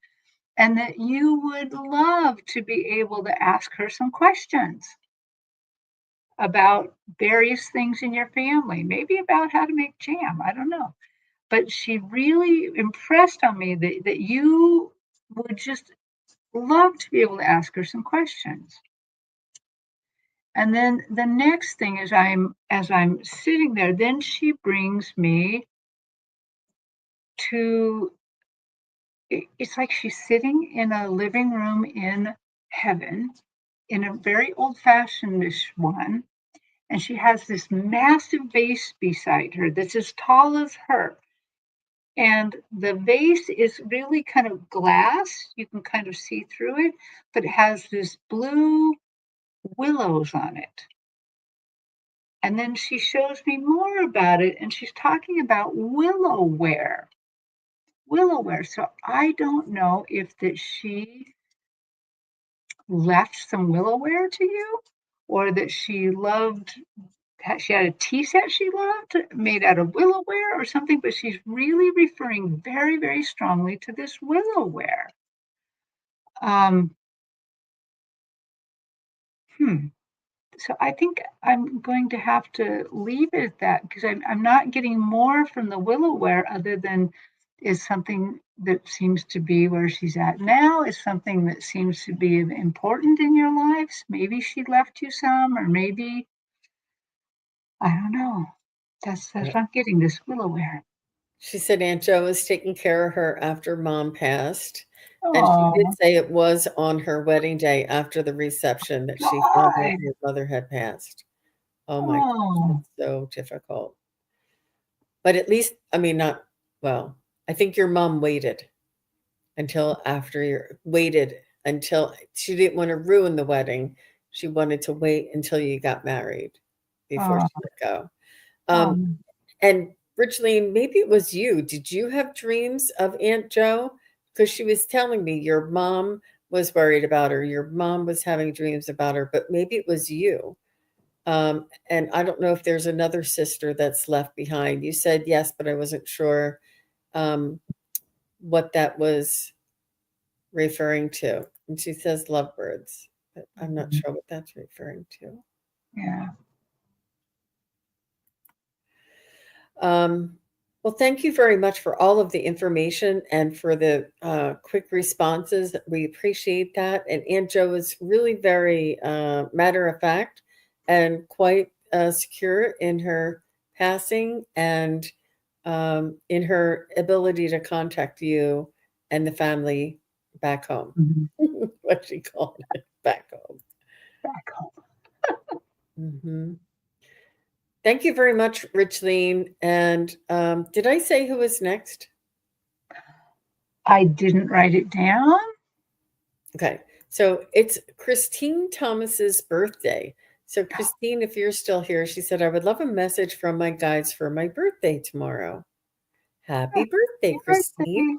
and that you would love to be able to ask her some questions. about various things in your family, maybe about how to make jam. I don't know. But she really impressed on me that you would just love to be able to ask her some questions. And then the next thing is as I'm sitting there, then she brings me to it's like she's sitting in a living room in heaven, in a very old-fashioned-ish one, and she has this massive vase beside her that's as tall as her. And the vase is really kind of glass. You can kind of see through it, but it has this blue willows on it. And then she shows me more about it, and she's talking about willowware. Willowware. So I don't know if that she left some willowware to you, or that she had a tea set she loved made out of willowware or something, but she's really referring very, very strongly to this willowware. Um, hmm. So I think I'm going to have to leave it at that because I'm not getting more from the willowware other than is something that seems to be where she's at now, is something that seems to be important in your lives. Maybe she left you some, or maybe, I don't know. That's what I'm getting, this willowware. She said Aunt Jo was taking care of her after mom passed. And she did Oh, say it was on her wedding day after the reception that she found out God. her mother had passed. Oh my gosh, Oh, that's so difficult. But at least, I mean, not, well, I think your mom waited until after your, waited until she didn't want to ruin the wedding. She wanted to wait until you got married before oh, she let go. Um, um, And Richleen, maybe it was you. Did you have dreams of Aunt Jo? Because she was telling me your mom was worried about her. Your mom was having dreams about her, but maybe it was you. And I don't know if there's another sister that's left behind. You said yes, but I wasn't sure um, what that was referring to. And she says lovebirds, but I'm not sure what that's referring to. yeah. Um, well, thank you very much for all of the information and for the quick responses. We appreciate that. And Aunt Jo is really very matter of fact and quite secure in her passing and in her ability to contact you and the family back home. Mhm. What she called it, back home. Back home. Hmm. Thank you very much, Richleen. And did I say who was next? I didn't write it down. Okay. So it's Christine Thomas's birthday. So, Christine, if you're still here, she said, I would love a message from my guides for my birthday tomorrow. Happy birthday, Happy Christine. birthday.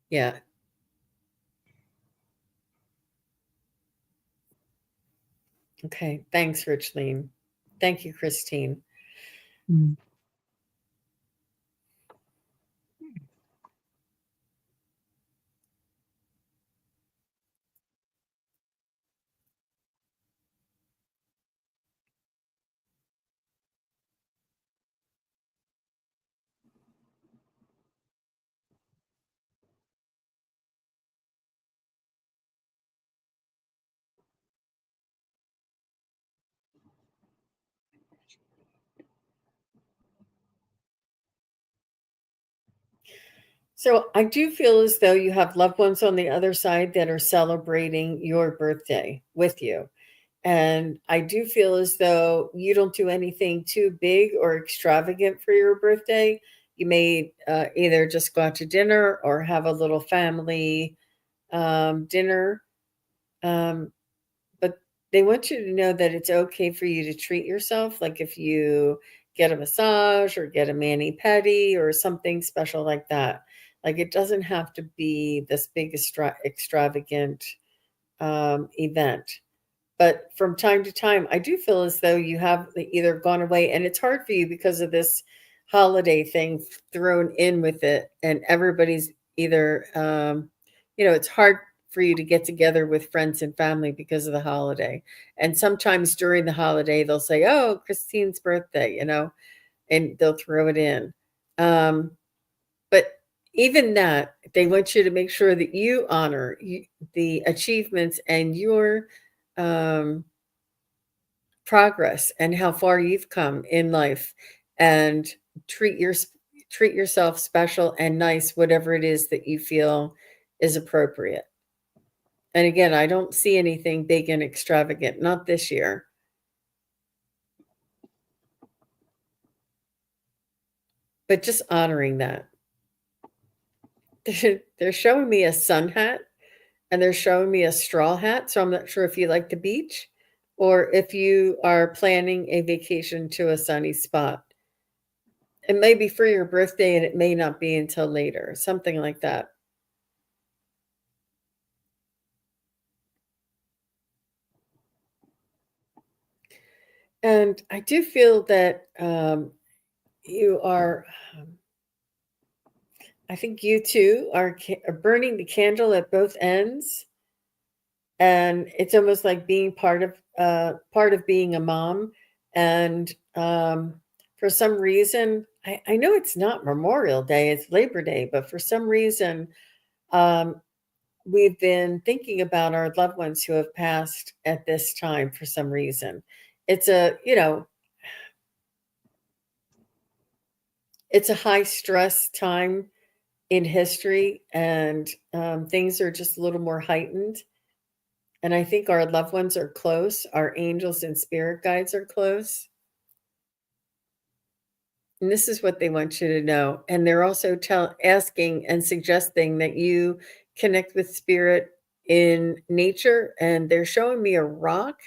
Yeah. Okay. Thanks, Richleen. Thank you, Christine. Mm. So, I do feel as though you have loved ones on the other side that are celebrating your birthday with you. And I do feel as though you don't do anything too big or extravagant for your birthday. You may either just go out to dinner or have a little family dinner. Um, but they want you to know that it's okay for you to treat yourself. Like if you get a massage or get a mani pedi or something special like that. Like it doesn't have to be this big extravagant event. But from time to time, I do feel as though you have either gone away, and it's hard for you because of this holiday thing thrown in with it, and everybody's either, it's hard for you to get together with friends and family because of the holiday. And sometimes during the holiday, they'll say, "Oh, Christine's birthday," and they'll throw it in. Um, but even that, they want you to make sure that you honor the achievements and your um, progress and how far you've come in life, and treat your treat yourself special and nice, whatever it is that you feel is appropriate. And again, I don't see anything big and extravagant, not this year, but just honoring that. They're showing me a sun hat and they're showing me a straw hat. So I'm not sure if you like the beach or if you are planning a vacation to a sunny spot. It may be for your birthday and it may not be until later, something like that. And I do feel that you are, I think you too are burning the candle at both ends. And it's almost like being part of being a mom. And for some reason, I know it's not Memorial Day, it's Labor Day, but for some reason, um, we've been thinking about our loved ones who have passed at this time for some reason. It's a, it's a high stress time in history, and things are just a little more heightened. And I think our loved ones are close. Our angels and spirit guides are close. And this is what they want you to know. And they're also asking and suggesting that you connect with spirit in nature. And they're showing me a rock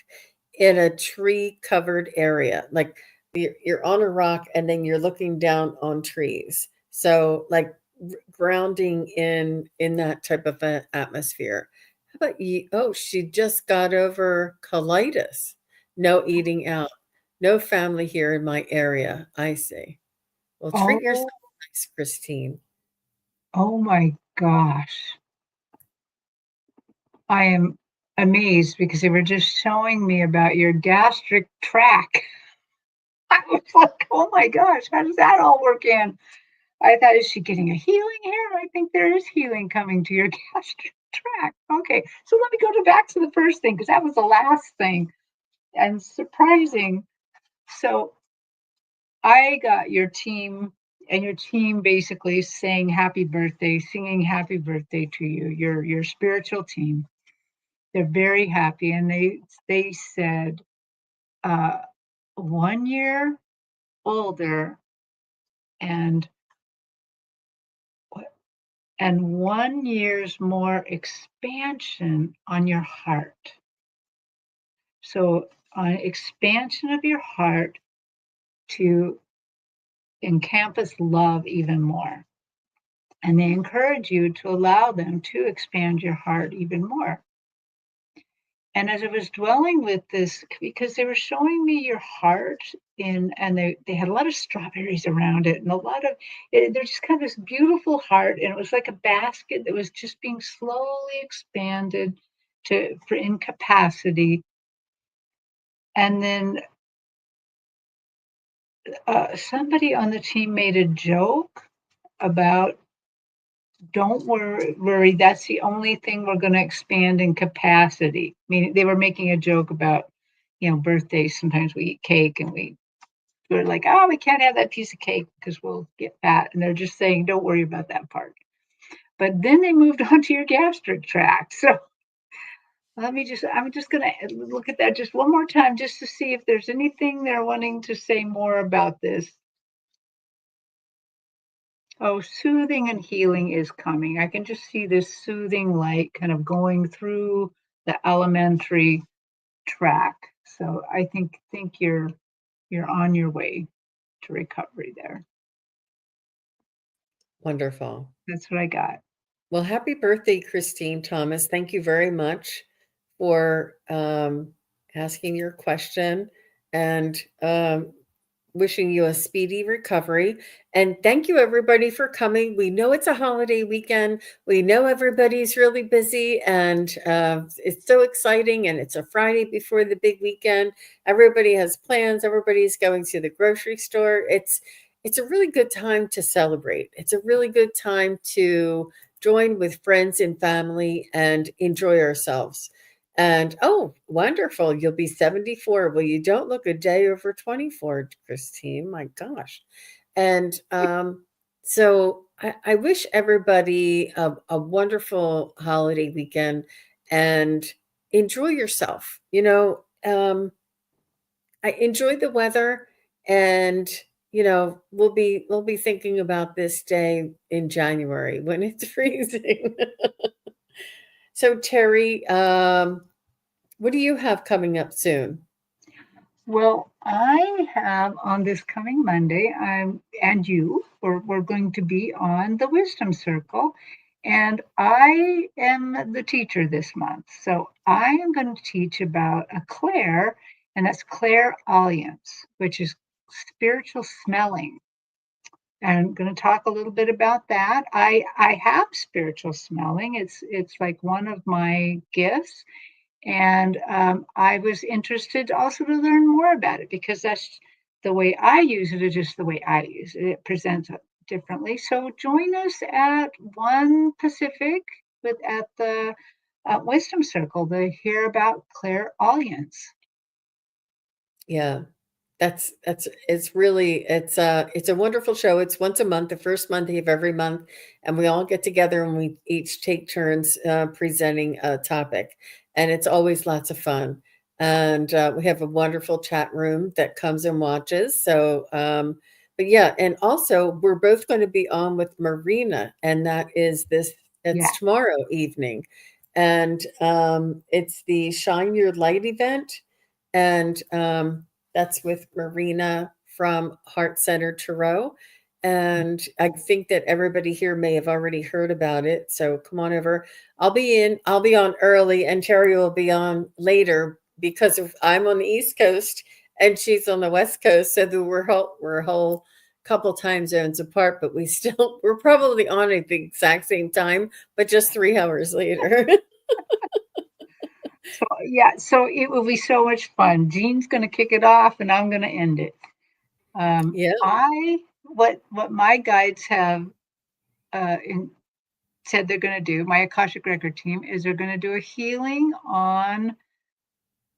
in a tree covered area. Like you're on a rock and then you're looking down on trees. So like grounding in that type of an atmosphere. How about you? Oh, she just got over colitis. No eating out. No family here in my area. I see. Well, treat yourself Oh, nice, Christine. oh my gosh. I am amazed because they were just showing me about your gastric tract. I was like, oh my gosh, how does that all work in? I thought, is she getting a healing here? I think there is healing coming to your gastric tract. Okay, so let me go back to the first thing because that was the last thing and surprising. So I got your team, and your team basically saying happy birthday, singing happy birthday to you, your spiritual team. They're very happy, and they said, uh, 1 year older and and 1 year's more expansion on your heart. So, on expansion of your heart to encompass love even more. And they encourage you to allow them to expand your heart even more. And as I was dwelling with this, because they were showing me your heart and they had a lot of strawberries around it and a lot of, there's just kind of this beautiful heart. And it was like a basket that was just being slowly expanded for incapacity. And then somebody on the team made a joke about don't worry, that's the only thing we're going to expand in capacity. I mean, they were making a joke about, birthdays. Sometimes we eat cake and we're like, oh, we can't have that piece of cake because we'll get fat. And they're just saying, don't worry about that part. But then they moved on to your gastric tract. So I'm just going to look at that just one more time just to see if there's anything they're wanting to say more about this. Oh, soothing and healing is coming. I can just see this soothing light kind of going through the elementary track. So I think you're on your way to recovery there. Wonderful. That's what I got. Well, happy birthday, Christine Thomas. Thank you very much for asking your question and wishing you a speedy recovery. And thank you, everybody, for coming. We know it's a holiday weekend. We know everybody's really busy, and it's so exciting. And it's a Friday before the big weekend. Everybody has plans. Everybody's going to the grocery store. It's a really good time to celebrate. It's a really good time to join with friends and family and enjoy ourselves. And oh, wonderful. You'll be 74. Well, you don't look a day over 24, Christine. My gosh. And so I wish everybody a wonderful holiday weekend and enjoy yourself. I enjoy the weather, and we'll be thinking about this day in January when it's freezing. So Terry, what do you have coming up soon? Well, I have on this coming Monday, we're going to be on the Wisdom Circle, and I am the teacher this month. So I am going to teach about a clair, and that's clairaudience, which is spiritual smelling. I'm going to talk a little bit about that. I have spiritual smelling. It's like one of my gifts, and I was interested also to learn more about it because that's the way I use it is just the way I use it. It presents it differently. So join us at 1 Pacific at the Wisdom Circle to hear about clairaudience. Yeah. That's it's a wonderful show. It's once a month, the first Monday of every month, and we all get together and we each take turns presenting a topic, and it's always lots of fun. And we have a wonderful chat room that comes and watches. So, but yeah, and also we're both going to be on with Marina, and Yeah, it's tomorrow evening, and it's the Shine Your Light event, and that's with Marina from Heart Center Tarot. And I think that everybody here may have already heard about it. So come on over. I'll be on early, and Terry will be on later because I'm on the East Coast and she's on the West Coast. So that we're a whole couple time zones apart, but we're probably on at the exact same time, but just 3 hours later. so it will be so much fun. Jean's going to kick it off, and I'm going to end it. Yeah. I what my guides have said they're going to do. My Akashic Record team is they're going to do a healing on.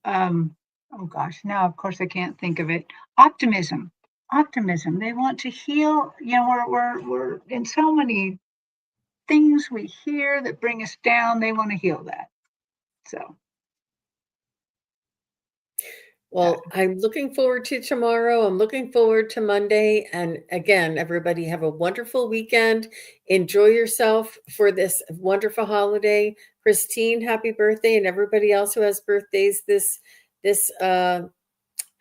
Oh gosh, now of course I can't think of it. Optimism, optimism. They want to heal. We're in so many things we hear that bring us down. They want to heal that. So yeah. Well, I'm looking forward to tomorrow. I'm looking forward to Monday. And again, everybody have a wonderful weekend. Enjoy yourself for this wonderful holiday. Christine, happy birthday, and everybody else who has birthdays this this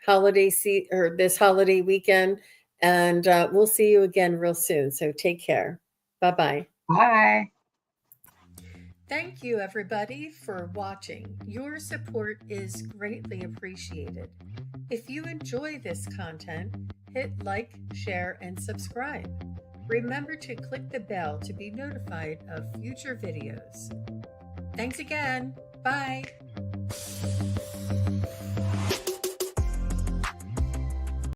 holiday weekend. And we'll see you again real soon. So take care. Bye bye. Bye. Thank you, everybody, for watching. Your support is greatly appreciated. If you enjoy this content, hit like, share, and subscribe. Remember to click the bell to be notified of future videos. Thanks again. Bye.